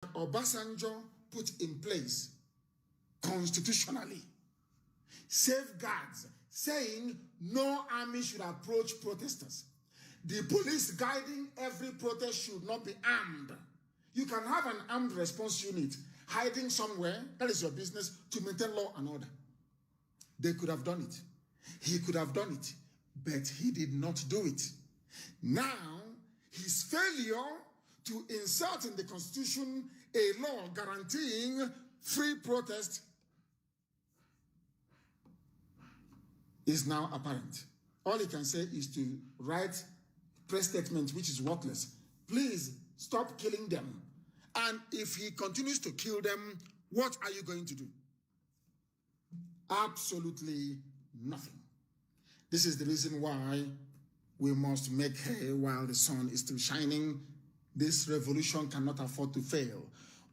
Obasanjo put in place constitutionally safeguards saying no army should approach protesters. The police guiding every protest should not be armed. You can have an armed response unit hiding somewhere, that is your business, to maintain law and order. They could have done it. He could have done it, but he did not do it. Now, his failure to insert in the Constitution a law guaranteeing free protest is now apparent. All he can say is to write press statement which is worthless. Please stop killing them. And if he continues to kill them, what are you going to do? Absolutely nothing. This is the reason why we must make hay while the sun is still shining. This revolution cannot afford to fail.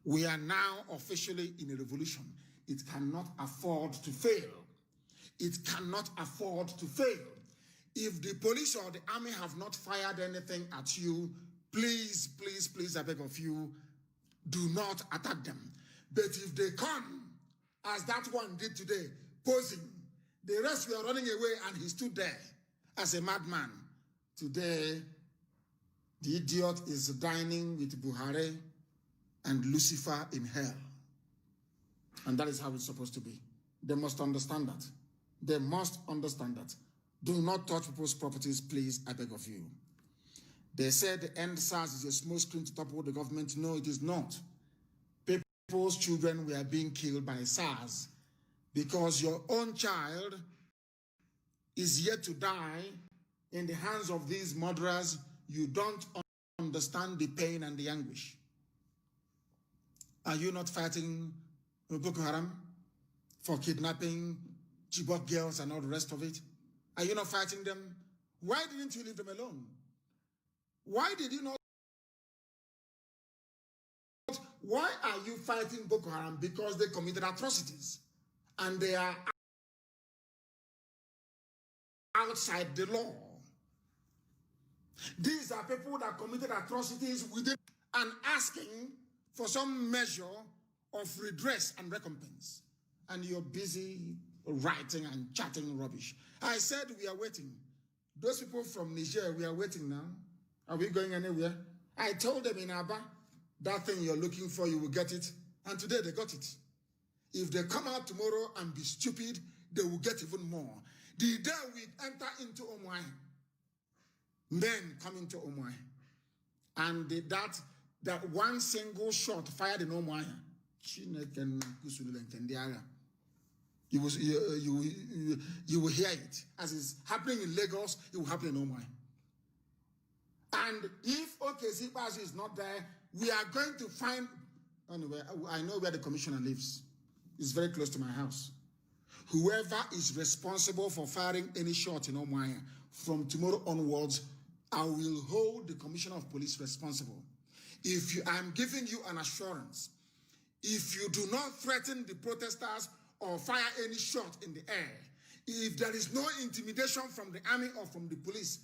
We are now officially in a revolution. It cannot afford to fail. It cannot afford to fail. If the police or the army have not fired anything at you, please, please, please, I beg of you, do not attack them. But if they come, as that one did today, posing, the rest were running away and he stood there as a madman. Today, the idiot is dining with Buhari and Lucifer in hell. And that is how it's supposed to be. They must understand that. They must understand that. Do not touch people's properties, please, I beg of you. They said the end SARS is a small screen to topple the government. No, it is not. People's children were being killed by SARS because your own child is yet to die in the hands of these murderers. You don't understand the pain and the anguish. Are you not fighting Boko Haram for kidnapping Chibok girls and all the rest of it? Are you not fighting them? Why didn't you leave them alone? Why did you not? Why are you fighting Boko Haram? Because they committed atrocities and they are outside the law. These are people that committed atrocities within and asking for some measure of redress and recompense. And you're busy writing and chatting rubbish. I said we are waiting. Those people from Niger, we are waiting now. Are we going anywhere? I told them in Aba, that thing you're looking for, you will get it. And today they got it. If they come out tomorrow and be stupid, they will get even more. The day we enter into Omwai, men come into Omwai, and that one single shot fired in Omwai, you will hear it. As is happening in Lagos, it will happen in Omwai. And if OKC Bazi is not there, we are going to find, anyway, I know where the commissioner lives. It's very close to my house. Whoever is responsible for firing any shot in Omwaya, from tomorrow onwards, I will hold the commissioner of police responsible. I'm giving you an assurance. If you do not threaten the protesters or fire any shot in the air, if there is no intimidation from the army or from the police,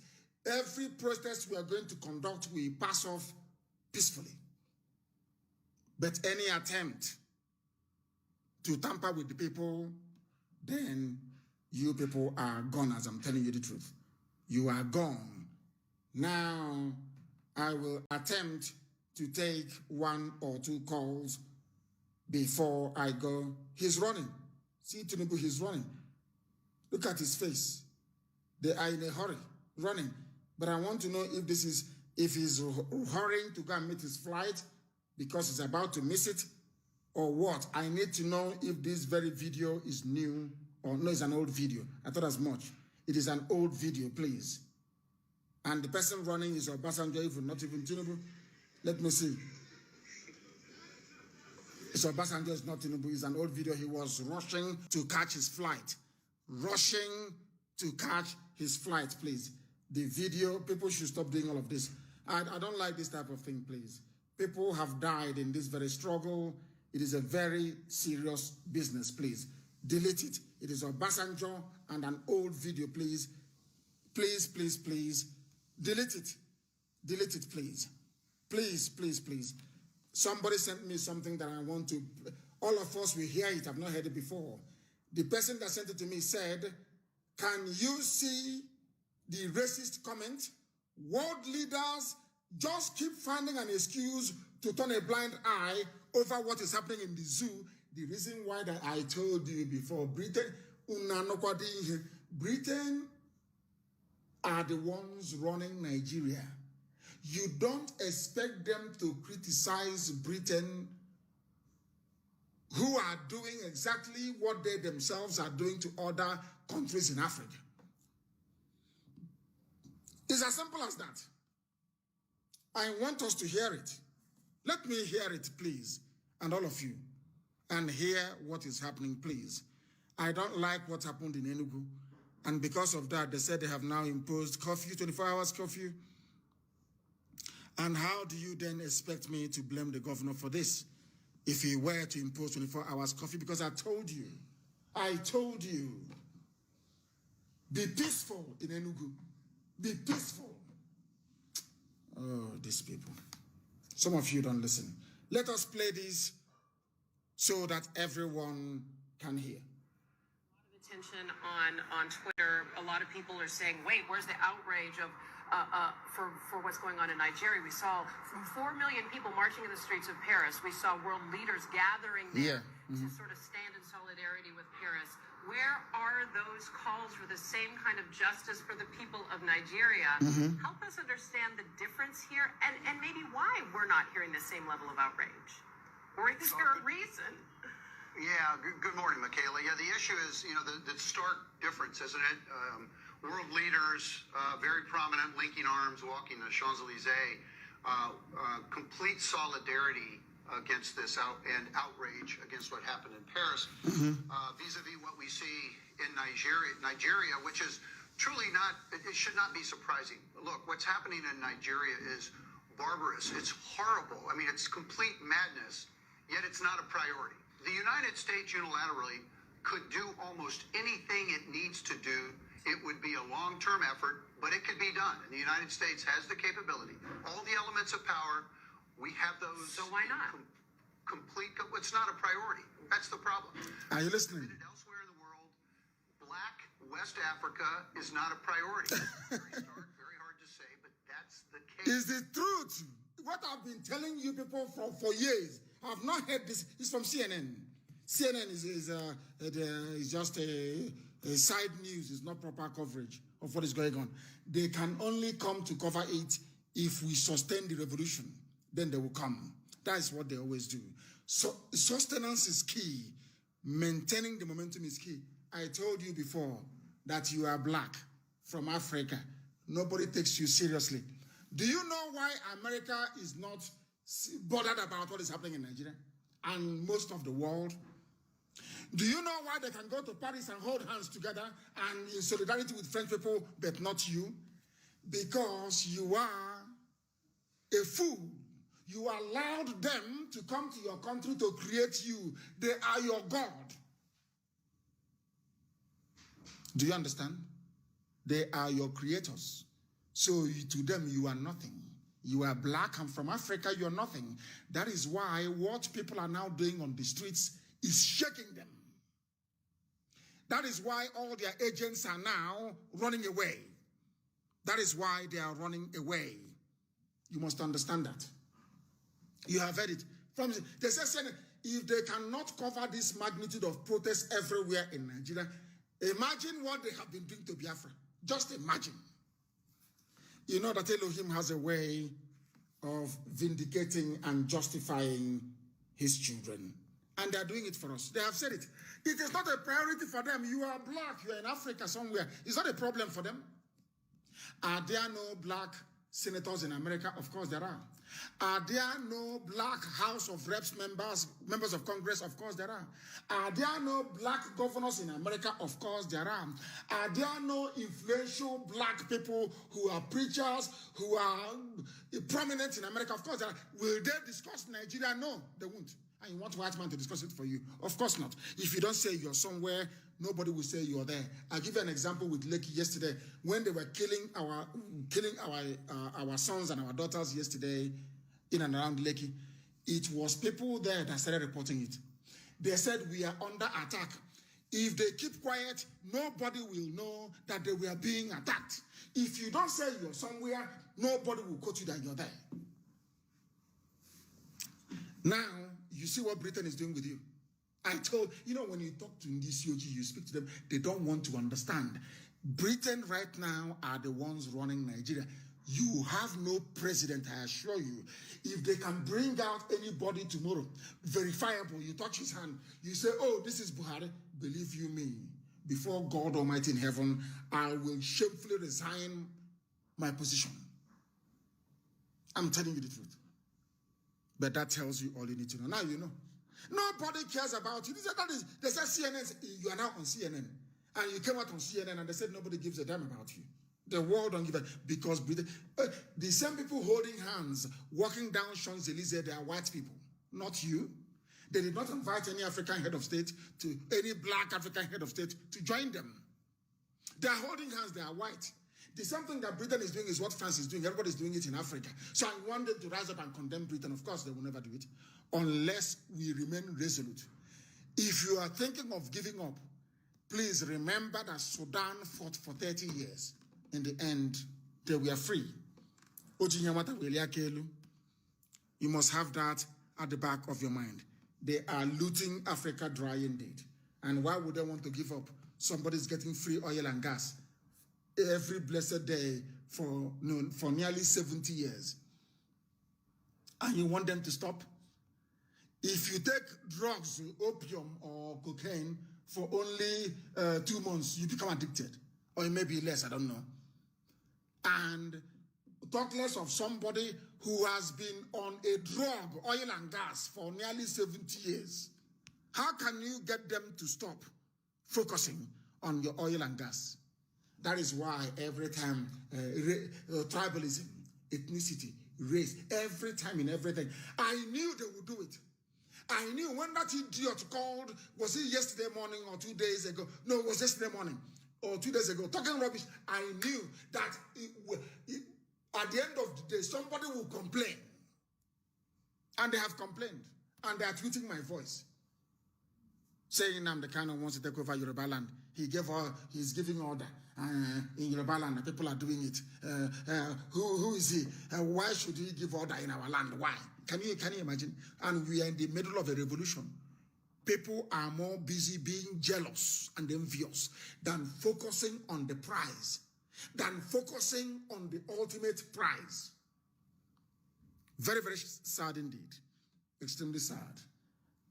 every protest we are going to conduct will pass off peacefully. But any attempt to tamper with the people, then you people are gone, as I'm telling you the truth. You are gone. Now, I will attempt to take 1 or 2 calls before I go. He's running. See Tinubu, he's running. Look at his face. They are in a hurry, running. But I want to know if he's hurrying to go and meet his flight because he's about to miss it, or what. I need to know if this very video is new or no, it's an old video. I thought as much. It is an old video, please. And the person running is Obasanjo, even not even Tinubu. Let me see. It's Obasanjo, it's not Tinubu. It's an old video. He was rushing to catch his flight. Rushing to catch his flight, please. The video, people should stop doing all of this. I don't like this type of thing, please. People have died in this very struggle. It is a very serious business, please. Delete it. It is Obasanjo and an old video, please. Please, please, please. Delete it. Delete it, please. Please, please, please. Somebody sent me something that I want to, all of us will hear it. I've not heard it before. The person that sent it to me said, can you see the racist comment? World leaders just keep finding an excuse to turn a blind eye over what is happening in the zoo. The reason why that I told you before, Britain are the ones running Nigeria. You don't expect them to criticize Britain, who are doing exactly what they themselves are doing to other countries in Africa. It's as simple as that. I want us to hear it. Let me hear it, please, and all of you, and hear what is happening, please. I don't like what happened in Enugu, and because of that, they said they have now imposed curfew, 24 hours curfew. And how do you then expect me to blame the governor for this if he were to impose 24 hours curfew? Because I told you, be peaceful in Enugu. Be peaceful. Oh, these people. Some of you don't listen. Let us play this so that everyone can hear. A lot of attention on Twitter. A lot of people are saying, wait, where's the outrage of for what's going on in Nigeria? We saw 4 million people marching in the streets of Paris. We saw world leaders gathering there to sort of stand in solidarity with Paris. Where are those calls for the same kind of justice for the people of Nigeria? Help us understand the difference here and maybe why we're not hearing the same level of outrage. Or is there a reason? Yeah, good morning, Michaela. Yeah, the issue is, the stark difference, isn't it? World leaders, very prominent, linking arms, walking the Champs-Elysees, complete solidarity against this and outrage against what happened in Paris, vis-a-vis what we see in Nigeria, which is truly not, it should not be surprising. Look, what's happening in Nigeria is barbarous. It's horrible. I mean, it's complete madness, yet it's not a priority. The United States unilaterally could do almost anything it needs to do. It would be a long-term effort, but it could be done. And the United States has the capability. All the elements of power, we have those. So why not? It's not a priority. That's the problem. Are you listening? Elsewhere in the world, Black West Africa is not a priority. Very stark, very hard to say, but that's the case. Is the truth. What I've been telling you people for years. I've not heard this. It's from CNN. CNN is just a side news. It's not proper coverage of what is going on. They can only come to cover it if we sustain the revolution. Then they will come. That is what they always do. So sustenance is key. Maintaining the momentum is key. I told you before that you are black from Africa. Nobody takes you seriously. Do you know why America is not bothered about what is happening in Nigeria and most of the world? Do you know why they can go to Paris and hold hands together and in solidarity with French people, but not you? Because you are a fool. You allowed them to come to your country to create you. They are your God. Do you understand? They are your creators. So to them, you are nothing. You are black and from Africa, you are nothing. That is why what people are now doing on the streets is shaking them. That is why all their agents are now running away. That is why they are running away. You must understand that. You have heard it. They say if they cannot cover this magnitude of protest everywhere in Nigeria, imagine what they have been doing to Biafra. Just imagine. You know that Elohim has a way of vindicating and justifying his children. And they're doing it for us. They have said it. It is not a priority for them. You are black. You are in Africa somewhere. It's not a problem for them. Are there no black senators in America? Of course there are. Are there no black House of Reps members of Congress? Of course there are. Are there no black governors in America? Of course there are. Are there no influential black people who are preachers, who are prominent in America? Of course there are. Will they discuss Nigeria? No, they won't. And you want white man to discuss it for you? Of course not. If you don't say you're somewhere, nobody will say you're there. I'll give you an example with Lekki yesterday. When they were killing our sons and our daughters yesterday in and around Lekki, It was people there that started reporting it. They said, we are under attack. If they keep quiet, nobody will know that they were being attacked. If you don't say you're somewhere, nobody will quote you that you're there. Now, you see what Britain is doing with you. I told, when you talk to this Yogi, you speak to them, they don't want to understand. Britain right now are the ones running Nigeria. You have no president, I assure you. If they can bring out anybody tomorrow, verifiable, you touch his hand, you say, oh, this is Buhari, believe you me, before God Almighty in heaven, I will shamefully resign my position. I'm telling you the truth. But that tells you all you need to know. Now you know. Nobody cares about you. They said CNN, you are now on CNN. And you came out on CNN and they said nobody gives a damn about you. The world don't give a, because the same people holding hands, walking down Champs-Élysées, they are white people, not you. They did not invite any African head of state any black African head of state to join them. They are holding hands, they are white. The same thing that Britain is doing is what France is doing. Everybody's doing it in Africa. So I want them to rise up and condemn Britain. Of course, they will never do it unless we remain resolute. If you are thinking of giving up, please remember that Sudan fought for 30 years. In the end, they were free. You must have that at the back of your mind. They are looting Africa dry indeed. And why would they want to give up? Somebody's getting free oil and gas every blessed day for nearly 70 years. And you want them to stop? If you take drugs, opium or cocaine for only 2 months, you become addicted. Or it may be less, I don't know. And talk less of somebody who has been on a drug, oil and gas, for nearly 70 years. How can you get them to stop focusing on your oil and gas? That is why every time tribalism, ethnicity, race, every time in everything, I knew they would do it. I knew when that idiot called, was it yesterday morning or 2 days ago? No, it was yesterday morning or 2 days ago, talking rubbish. I knew that at the end of the day, somebody will complain. And they have complained. And they are tweeting my voice, saying Nnamdi Kanu wants to take over Yoruba land. He's giving order in Yoruba land. The people are doing it. Who is he? Why should he give order in our land? Why? Can you imagine? And we are in the middle of a revolution. People are more busy being jealous and envious than focusing on the prize, than focusing on the ultimate prize. Very, very sad indeed. Extremely sad.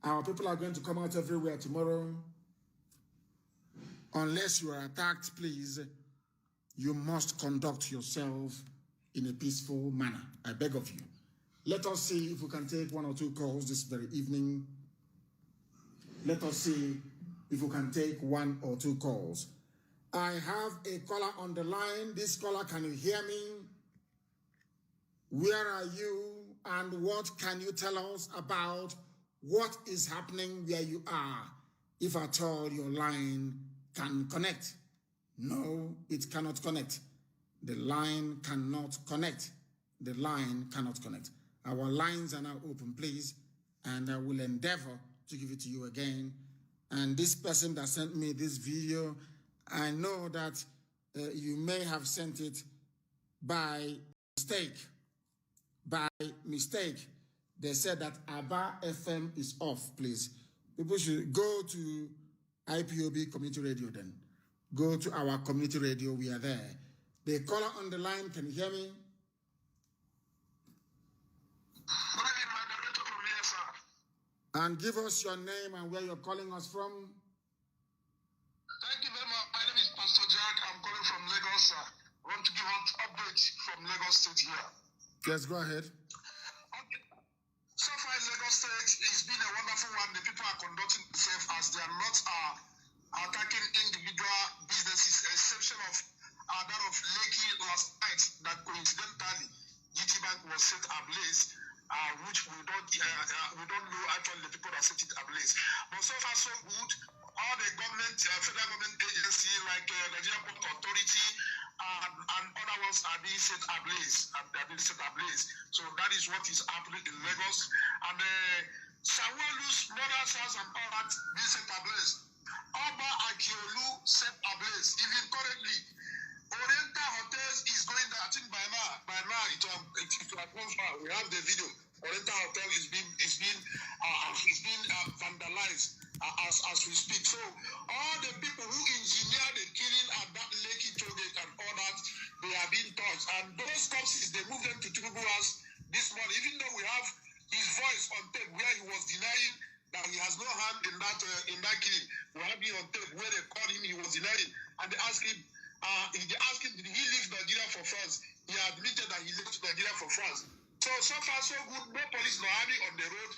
Our people are going to come out everywhere tomorrow. Unless you are attacked, please, you must conduct yourself in a peaceful manner. I beg of you. Let us see if we can take 1 or 2 calls this very evening. Let us see if we can take 1 or 2 calls. I have a caller on the line. This caller, can you hear me? Where are you? And what can you tell us about what is happening where you are? If at all your line can connect. No, it cannot connect. The line cannot connect. The line cannot connect. Our lines are now open, please, and I will endeavor to give it to you again. And this person that sent me this video, I know that you may have sent it by mistake. By mistake. They said that Abba FM is off, please. People should go to IPOB Community Radio then. Go to our community radio, we are there. The caller on the line, can you hear me? And give us your name and where you're calling us from. Thank you very much. My name is Pastor Jack. I'm calling from Lagos, sir. I want to give an update from Lagos State here. Yes, go ahead. Okay. So far in Lagos State, it's been a wonderful one. The people are conducting themselves as their lots are attacking individual businesses, exception of that of Lekki last night that coincidentally GT Bank was set ablaze. Which we don't know actually the people that set it ablaze. But so far so good. All the government, federal government agency like Nigeria Port Authority and other ones are being set ablaze. So that is what is happening in Lagos. and Sanwo-Olu's mother's house and all that being set ablaze. Oba Akiolu set ablaze. Even currently, Oriental Hotels is going there. I think by now, if you are far, we have the video. Oriental Hotel is being vandalized as we speak. So all the people who engineered the killing at that Lekki toll gate and all that, they are being touched. And those corpses, they moved them to Tinubu House this morning. Even though we have his voice on tape where he was denying that he has no hand in that killing. We have it on tape where they called him, he was denying, and they asked him, did he leave Nigeria for France? He admitted that he left Nigeria for France. So far so good, no police, no army on the road.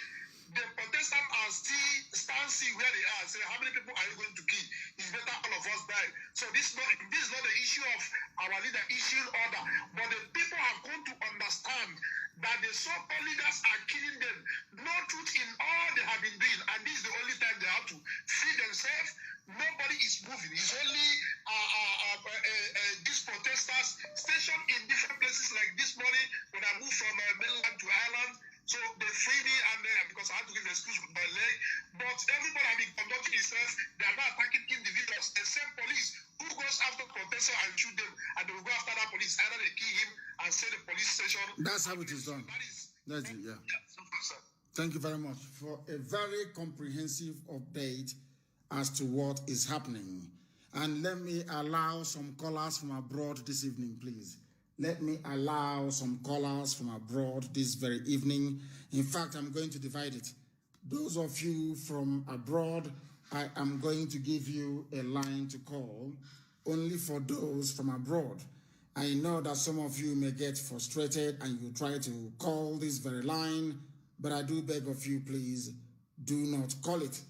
The protestants are still where they are. Say, how many people are you going to kill? It's better all of us die. So this is not the issue of our leader issuing order, but the people have come to understand that the so-called leaders are killing them. No truth in all they have been doing, and this is the only time they have to free themselves. Nobody is moving. It's only these protesters stationed in different places. Like this morning when I moved from mainland to Ireland, so they free me, and because I had to give an excuse with my leg. But everybody has been conducting itself. They are not attacking individuals, except police, who goes after protesters and shoot them, and they will go after that police. Either they kill him and say the police station. That's how it is done. That's it, yeah. Thank you very much for a very comprehensive update as to what is happening. And let me allow some callers from abroad this evening, please. Let me allow some callers from abroad this very evening. In fact, I'm going to divide it. Those of you from abroad, I am going to give you a line to call only for those from abroad. I know that some of you may get frustrated and you try to call this very line, but I do beg of you, please, do not call it.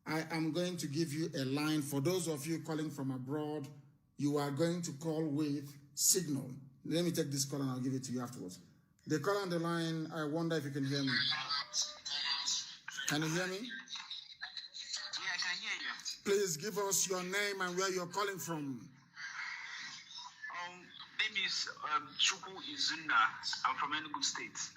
I am going to give you a line. For those of you calling from abroad, you are going to call with signal. Let me take this call and I'll give it to you afterwards. The call on the line, I wonder if you can hear me. Can you hear me? Yeah, I can hear you. Please give us your name and where you're calling from. Name is Chuku Izunda. I'm from Enugu State.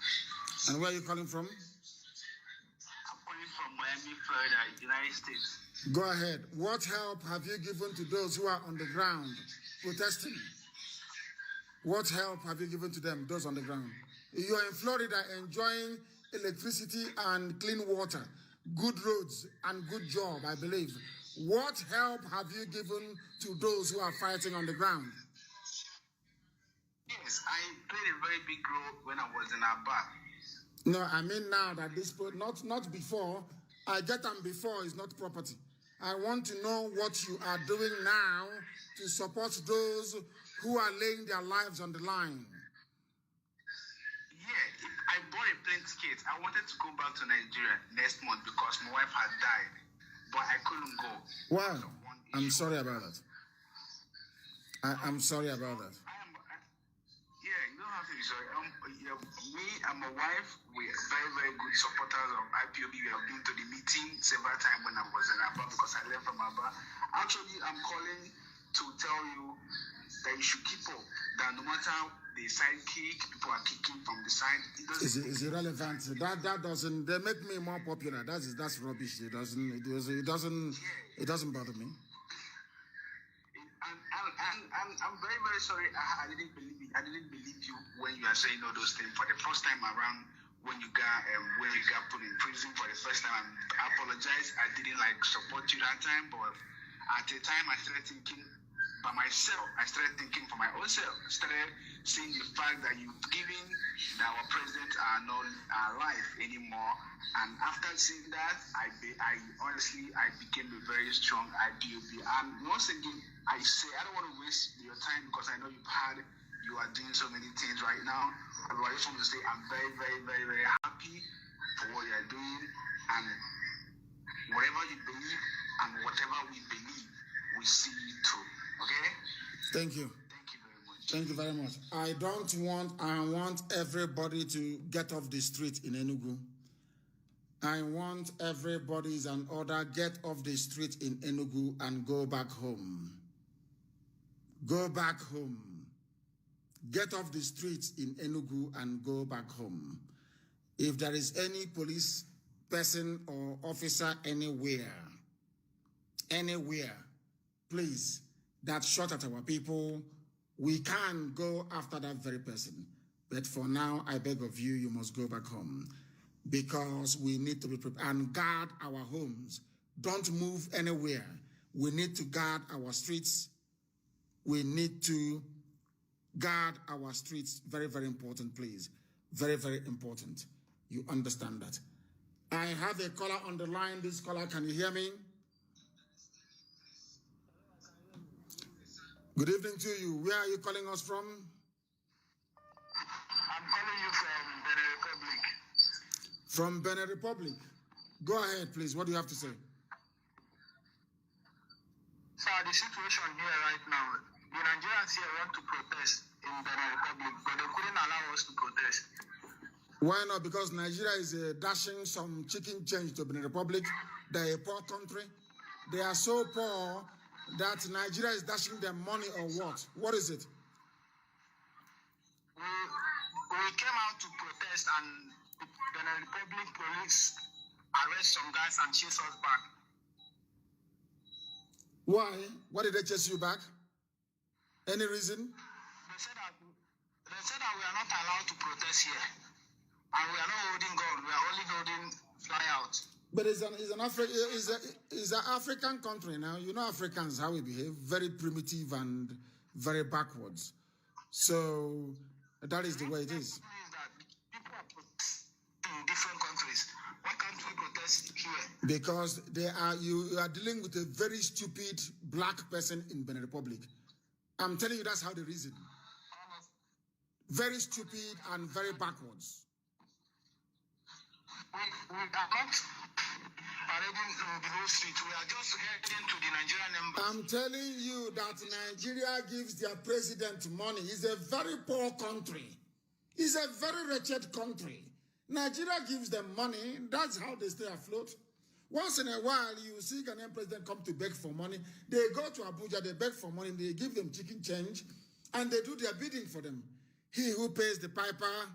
And where are you calling from? I'm calling from Miami, Florida, United States. Go ahead. What help have you given to those who are on the ground protesting? What help have you given to them, those on the ground? You are in Florida enjoying electricity and clean water, good roads and good job, I believe. What help have you given to those who are fighting on the ground? Yes, I played a very big role when I was in Aba. No, I mean now that this, not before. I get them before is not property. I want to know what you are doing now to support those who are laying their lives on the line. Yeah, I bought a plane ticket. I wanted to go back to Nigeria next month because my wife had died, but I couldn't go. Wow, I'm sorry about that. I'm sorry about that. Yeah, you don't have to be sorry. Me and my wife, we are very, very good supporters of IPOB. We have been to the meeting several times when I was in Aba because I left from Aba. Actually, I'm calling to tell you that you should keep up. That no matter the side kick, people are kicking from the side. It's irrelevant. That doesn't. They make me more popular. That's rubbish. It doesn't bother me. And I'm very, very sorry. I didn't believe it. I didn't believe you when you are saying all those things for the first time around. When you got put in prison for the first time, I apologize. I didn't support you that time, but at the time I started thinking by myself. I started thinking for my own self. I started seeing the fact that you've given that our presidents are not alive anymore. And after seeing that, I honestly became a very strong IPOB. And once again, I say I don't want to waste your time because I know you are doing so many things right now. But I just want to say I'm very, very, very, very happy for what you are doing, and whatever you believe and whatever we believe, we see you through. Okay? Thank you. Thank you very much. Thank you very much. I want everybody to get off the street in Enugu. I want everybody's an order, get off the street in Enugu and go back home. Go back home. Get off the streets in Enugu and go back home. If there is any police person or officer anywhere, please, that shot at our people, we can go after that very person. But for now, I beg of you, you must go back home because we need to be prepared and guard our homes. Don't move anywhere. We need to guard our streets. We need to guard our streets. Very, very important, please. Very, very important. You understand that. I have a caller on the line. This caller, can you hear me? Good evening to you. Where are you calling us from? I'm calling you from Benin Republic. From Benin Republic. Go ahead, please. What do you have to say? So the situation here right now, the Nigerians here want to protest in Benin Republic, but they couldn't allow us to protest. Why not? Because Nigeria is dashing some chicken change to Benin Republic. They're a poor country. They are so poor that Nigeria is dashing them money or what? What is it? We came out to protest and the Benin Republic police arrest some guys and chase us back. Why? Why did they chase you back? Any reason? They said that we are not allowed to protest here. And we are not holding gun, we are only holding fly out. But it's an African country now. You know Africans, how we behave, very primitive and very backwards. So that is the way it is. People are protesting in different countries. Why can't we protest here? Because you are dealing with a very stupid black person in Benin Republic. I'm telling you, that's how they reason. Very stupid and very backwards. We are not parading in the whole street. We are just heading to the Nigerian embassy. I'm telling you that Nigeria gives their president money. It's a very poor country. It's a very wretched country. Nigeria gives them money. That's how they stay afloat. Once in a while, you see Ghanaian president come to beg for money. They go to Abuja, they beg for money, they give them chicken change, and they do their bidding for them. He who pays the piper,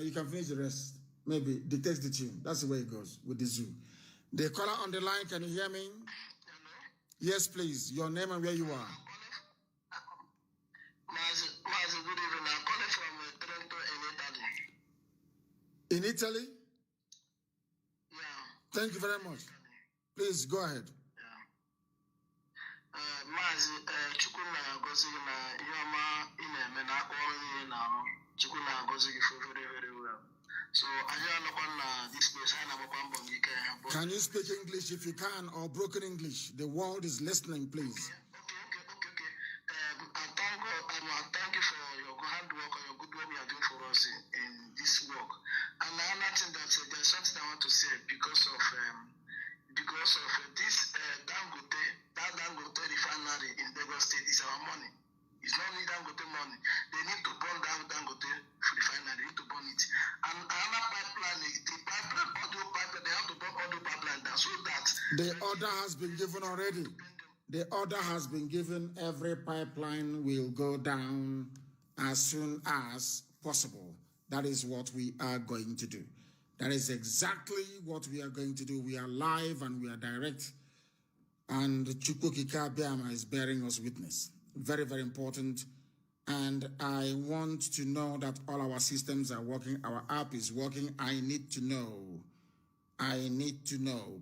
you can finish the rest. Maybe dictates the tune. That's the way it goes with the zoo. The caller on the line, can you hear me? Hello? Yes, please. Your name and where you are. Mazi, good evening. I'm calling from Toronto in Italy. In Italy? Yeah. Thank you very much. Please go ahead. Yeah. Mazi, Chukuna gozi na yama ine na ori na Chukuna gozi very, very well. So can you speak English if you can, or broken English? The world is listening, please. Okay. I thank you for your hard work and your good work you are doing for us in this work. And another thing that there's something I want to say because of this Dangote refinery in Lagos State is our money. It's not only Dangote money. They need to burn down Dangote refinery. They need to burn it. And another pipeline is the pipeline, audio pipeline. They have to burn audio pipeline down so that the order has been given already. The order has been given. Every pipeline will go down as soon as possible. That is what we are going to do. That is exactly what we are going to do. We are live and we are direct. And Chukwukika Biama is bearing us witness. Very, very important. And I want to know that all our systems are working. Our app is working. I need to know,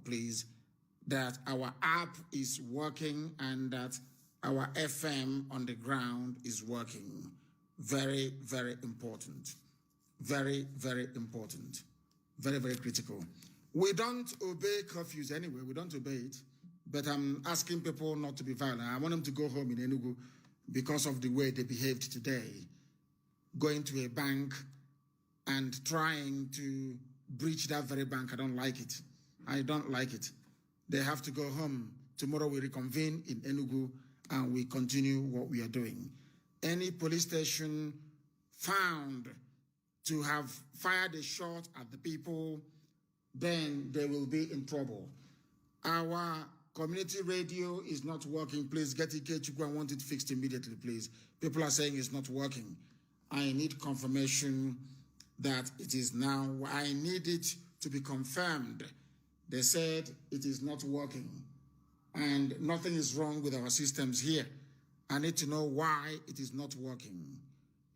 please, that our app is working and that our FM on the ground is working. Very, very important. Very, very important. Very, very critical. We don't obey curfews anyway. We don't obey it. But I'm asking people not to be violent. I want them to go home in Enugu because of the way they behaved today. Going to a bank and trying to breach that very bank. I don't like it. I don't like it. They have to go home. Tomorrow we reconvene in Enugu and we continue what we are doing. Any police station found to have fired a shot at the people, then they will be in trouble. Our community radio is not working. Please get it. I want it fixed immediately, please. People are saying it's not working. I need confirmation that it is now. I need it to be confirmed. They said it is not working and nothing is wrong with our systems here. I need to know why it is not working.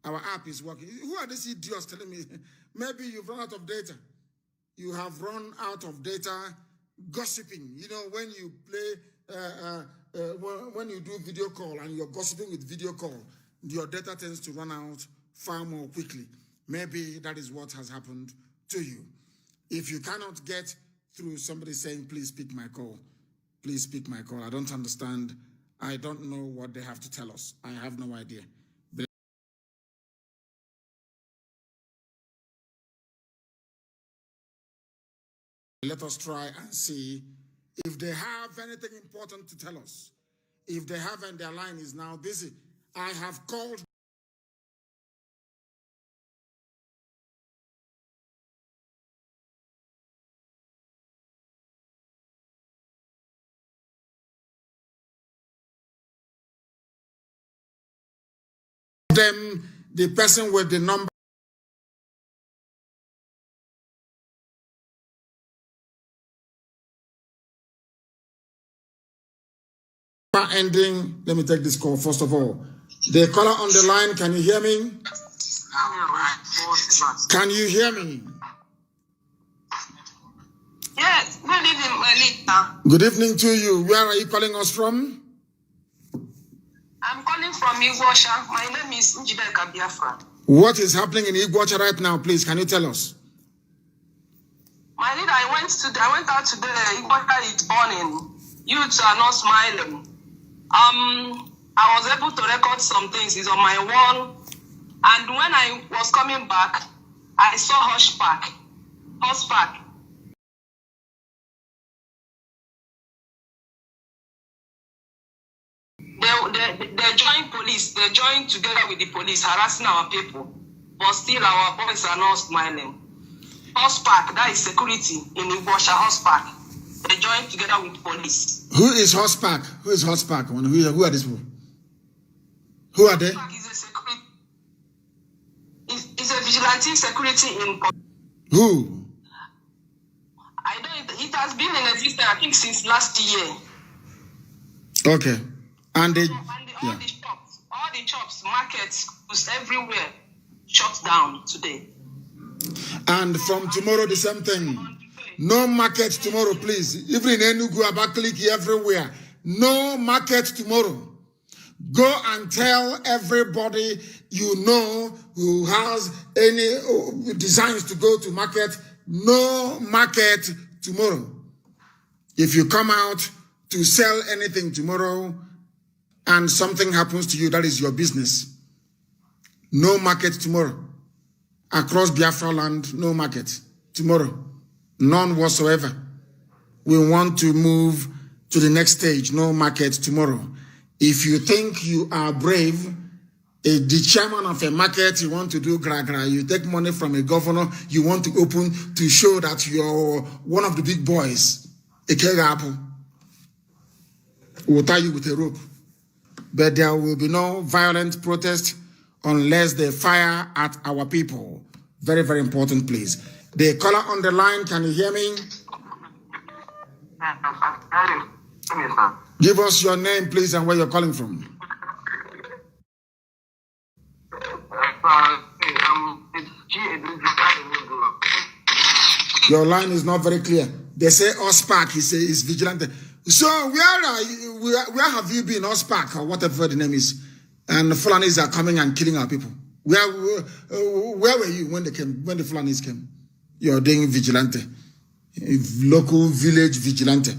Our app is working. Who are these idiots telling me? Maybe you've run out of data. You have run out of data gossiping. You know, when you play, when you do video call and you're gossiping with video call, your data tends to run out far more quickly. Maybe that is what has happened to you. If you cannot get through somebody saying, please pick my call, please pick my call. I don't understand. I don't know what they have to tell us. I have no idea. But let us try and see if they have anything important to tell us. If they have and their line is now busy. I have called them, the person with the number ending. Let me take this call first of all. The caller on the line, can you hear me? Can you hear me? Yes, good evening, Melita. Good evening to you. Where are you calling us from? I'm calling from Igwosha. My name is Biafra. What is happening in Igwosha right now, please? Can you tell us? My leader, I went out today. Igwosha is burning. Youths are not smiling. I was able to record some things. It's on my wall. And when I was coming back, I saw Horseback. They joined police. They joined together with the police, harassing our people. But still, our boys are not smiling. Horseback, that is security in Igwosha. Horseback. They joined together with police. Who is Horseback? Who is Horseback? Who are these people? Who are they? Horseback is a security. It's a vigilante security in. Who? I don't. It has been in existence, I think, since last year. Okay. And they. All the shops, markets, schools, everywhere shut down today. And from tomorrow, the same thing. No market tomorrow, please. Even in Enugu, Abakaliki, everywhere. No market tomorrow. Go and tell everybody you know who has any designs to go to market. No market tomorrow. If you come out to sell anything tomorrow and something happens to you, that is your business. No market tomorrow. Across Biafra land, no market tomorrow. None whatsoever. We want to move to the next stage. No market tomorrow. If you think you are brave, the chairman of a market, you want to do gra-gra, you take money from a governor, you want to open to show that you're one of the big boys. A keg apple will tie you with a rope. But there will be no violent protest unless they fire at our people. Very, very important, please. The caller on the line, can you hear me? Give us your name, please, and where you're calling from. Your line is not very clear. They say Ospark, he says is vigilante. So where have you been, Ospark, or whatever the name is? And the Fulanis are coming and killing our people. Where were you when they came? When the Fulanis came? You're doing vigilante, local village vigilante,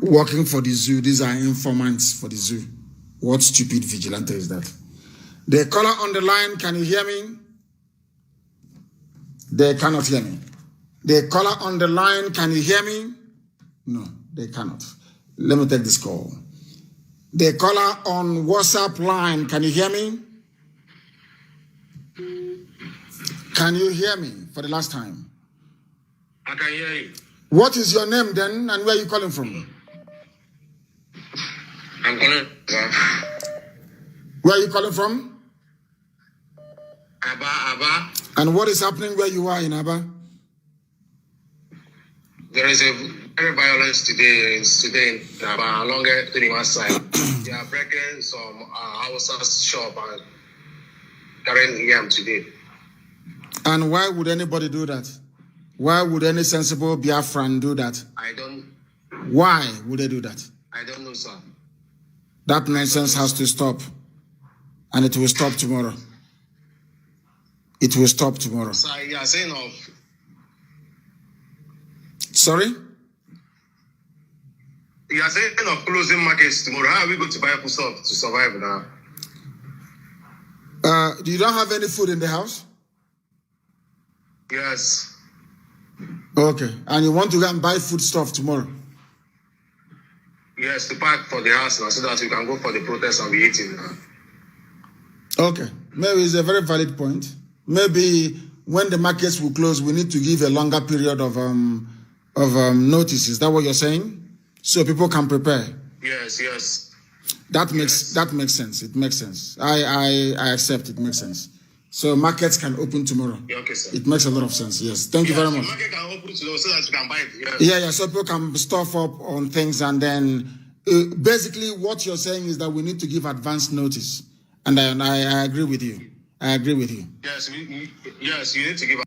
working for the zoo. These are informants for the zoo. What stupid vigilante is that? The caller on the line, can you hear me? They cannot hear me. The caller on the line, can you hear me? No, they cannot. Let me take this call. The caller on WhatsApp line, can you hear me? Can you hear me for the last time? I can hear you. What is your name then, and where are you calling from? I'm calling. Where are you calling from? Aba. And what is happening where you are in Aba? There is a very violence today in Aba along the 21 side. They are breaking some houses shop and carrying yam today. And why would anybody do that? Why would any sensible Biafran do that? I don't. Why would they do that? I don't know, sir. That nonsense has to stop. And it will stop tomorrow. It will stop tomorrow. Sir, you are saying of. Sorry? You are saying of closing markets tomorrow. How are we going to buy food stuff to survive now? You don't have any food in the house? Yes. Okay. And you want to go and buy food stuff tomorrow? Yes, to pack for the house now so that we can go for the protest and be eating now. Okay. Maybe it's a very valid point. Maybe when the markets will close, we need to give a longer period of notice. Is that what you're saying? So people can prepare. Yes, yes. That makes sense. It makes sense. I accept it makes sense. So markets can open tomorrow. Yeah, okay, sir. It makes a lot of sense. Yes. Thank you very much. Market can open tomorrow so that you can buy it. Yes. Yeah. So people can stock up on things, and then basically what you're saying is that we need to give advance notice. And I agree with you. I agree with you. Yes, yes, you need to give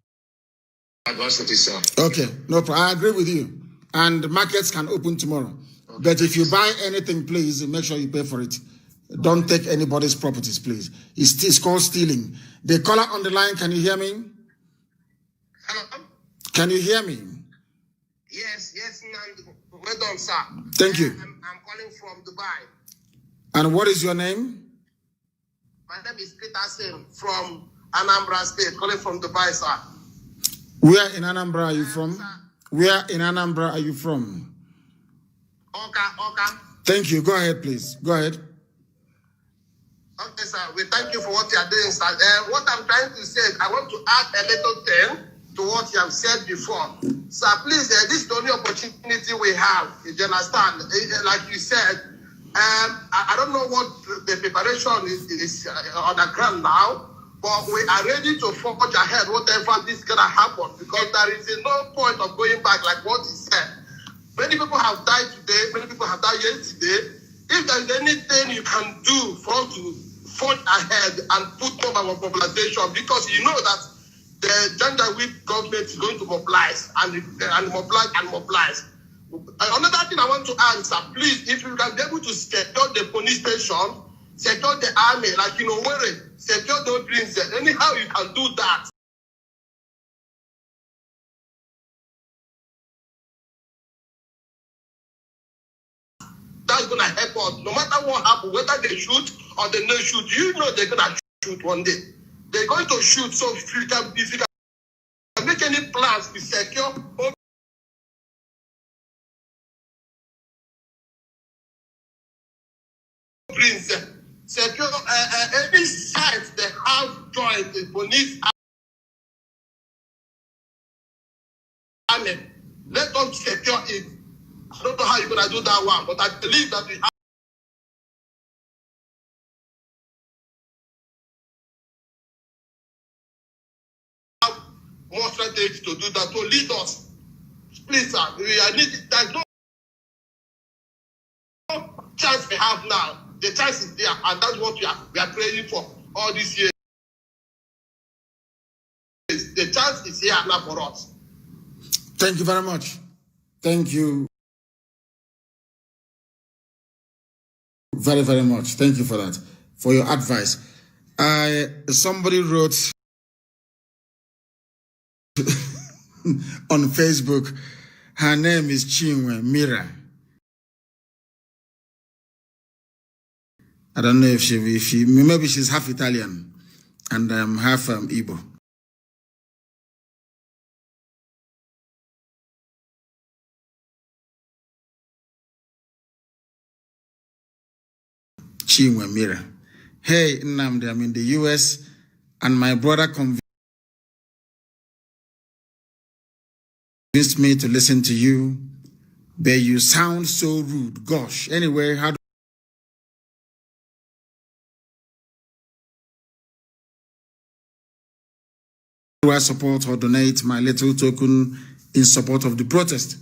advance notice, sir. Okay, no problem. I agree with you. And markets can open tomorrow. Okay. But if you buy anything, please make sure you pay for it. Don't take anybody's properties, please. It's called stealing. The caller on the line, can you hear me? Hello? Can you hear me? Yes, Nnamdi. Well done, sir. Thank you. I'm calling from Dubai. And what is your name? My name is Peter Singh from Anambra State, calling from Dubai, sir. Where in Anambra are you from? Where in Anambra are you from? Oka. Thank you. Go ahead, please. Go ahead. Okay, sir. We thank you for what you are doing, sir. What I'm trying to say, I want to add a little thing to what you have said before. Sir, please, this is the only opportunity we have. You understand? Like you said, I don't know what the preparation is on the ground now, but we are ready to forge ahead whatever this is going to happen, because there is no point of going back like what he said. Many people have died today, many people have died yesterday. If there is anything you can do for us to forge ahead and put more of our mobilization, because you know that the gender weak government is going to mobilize and mobilize. Another thing I want to answer, please, if you can be able to secure the police station, secure the army, like where secure those dreams, anyhow you can do that. That's going to help us. No matter what happens, whether they shoot or they don't shoot, you know they're going to shoot one day. They're going to shoot. So if you can make any plans to secure secure any site they have joined the police army. Let them secure it. I don't know how you're going to do that one, but I believe that we have more strategy to do that, to lead us. Please, sir, there's no chance we have now. The chance is there, and that's what we are praying for all these years. The chance is here now for us. Thank you very much. Thank you very, very much. Thank you for that, for your advice. Somebody wrote on Facebook, her name is Chinwe Mira. I don't know if she maybe she's half Italian and half Igbo. Chinwe Mira. Hey, Nnamdi, I'm in the US and my brother convinced me to listen to you, but you sound so rude. Gosh. Anyway, how do do I support or donate my little token in support of the protest?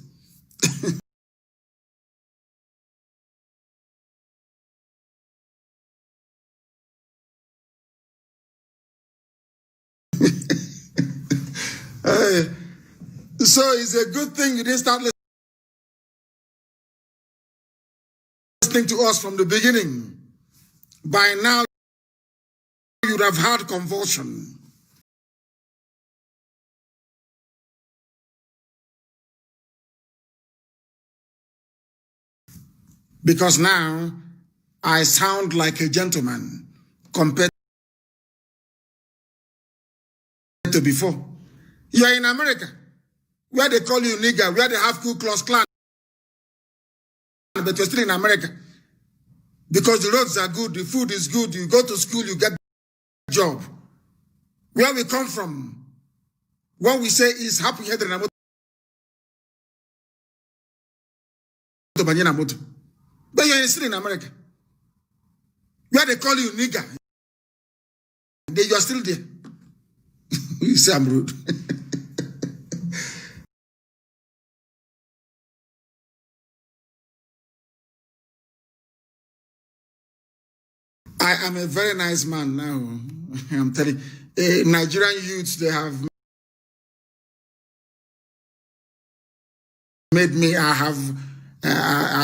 So it's a good thing you didn't start listening to us from the beginning. By now, you'd have had convulsion. Because now, I sound like a gentleman compared to before. You're in America, where they call you nigger, where they have Ku Klux Klan, but you're still in America. Because the roads are good, the food is good, you go to school, you get a job. Where we come from, what we say is happy head and but you're still in America, where they call you nigger, you are still there. You say I'm rude. I am a very nice man now. I'm telling you, Nigerian youths, they have made me, I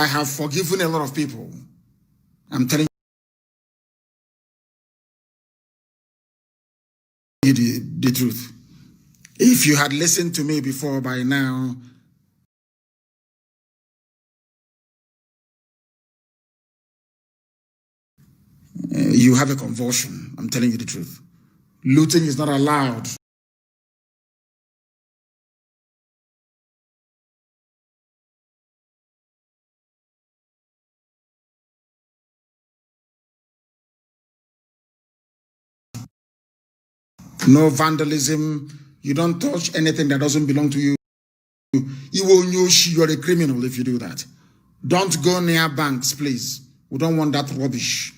have forgiven a lot of people. I'm telling you the truth. If you had listened to me before, by now, you have a convulsion. I'm telling you the truth. Looting is not allowed. No vandalism. You don't touch anything that doesn't belong to you. You're a criminal if you do that. Don't go near banks, please. We don't want that rubbish.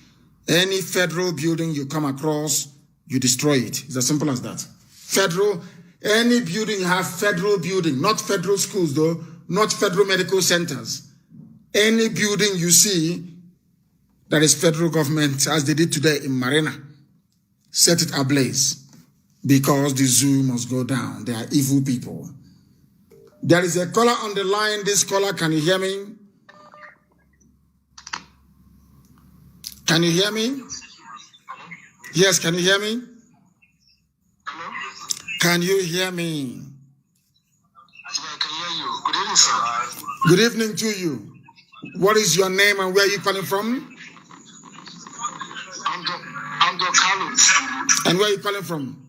Any federal building you come across, you destroy it. It's as simple as that. Federal, any building you have, federal building, not federal schools though, not federal medical centers. Any building you see that is federal government, as they did today in Marina, set it ablaze. Because the zoo must go down. They are evil people. There is a caller on the line. This caller, can you hear me? Can you hear me? Yes, can you hear me? Hello? Can you hear me? Yeah, I can hear you. Good evening, sir. Good evening to you. What is your name and where are you calling from? I'm Dr. Kanu. And where are you calling from?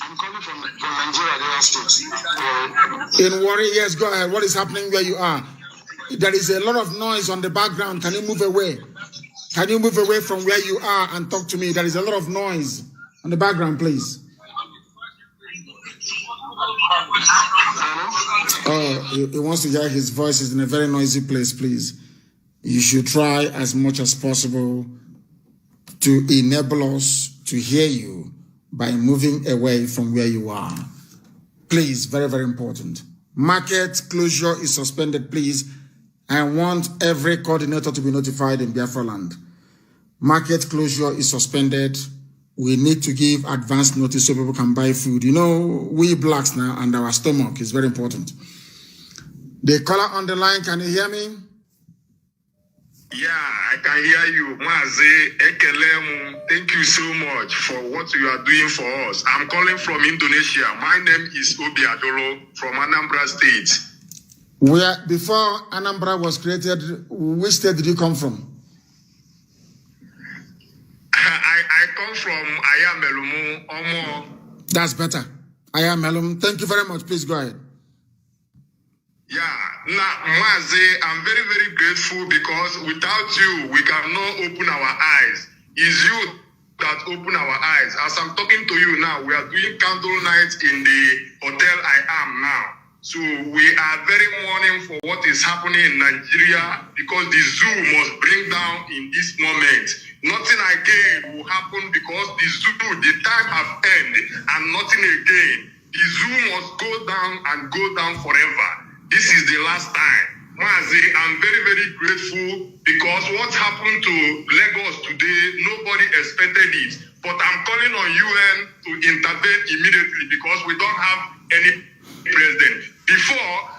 I'm calling from Nigeria, Delta State. In Warri, yes, go ahead. What is happening where you are? There is a lot of noise on the background. Can you move away? Can you move away from where you are and talk to me? There is a lot of noise on the background, please. Oh, he wants to hear his voice. Is in a very noisy place, please. You should try as much as possible to enable us to hear you by moving away from where you are. Please, very, very important. Market closure is suspended, please. I want every coordinator to be notified in Biafra land. Market closure is suspended. We need to give advance notice so people can buy food. You know, we blacks now and our stomach is very important. The caller on the line, can you hear me? Yeah, I can hear you. Mazi, Ekelemu, thank you so much for what you are doing for us. I'm calling from Indonesia. My name is Obi Adolo from Anambra State. Where, before Anambra was created, which state did you come from? I come from Ayamelumu, Omo. That's better. Ayamelum. Thank you very much. Please go ahead. Yeah, now, Mazi, I'm very, very grateful because without you, we cannot open our eyes. It's you that open our eyes. As I'm talking to you now, we are doing candle night in the hotel I am now. So we are very mourning for what is happening in Nigeria because the zoo must bring down in this moment Nothing again will happen because the time has ended and nothing again. The zoo must go down forever. This is the last time. Mazi, I'm very, very grateful because what happened to Lagos today, nobody expected it. But I'm calling on UN to intervene immediately because we don't have any president. Before,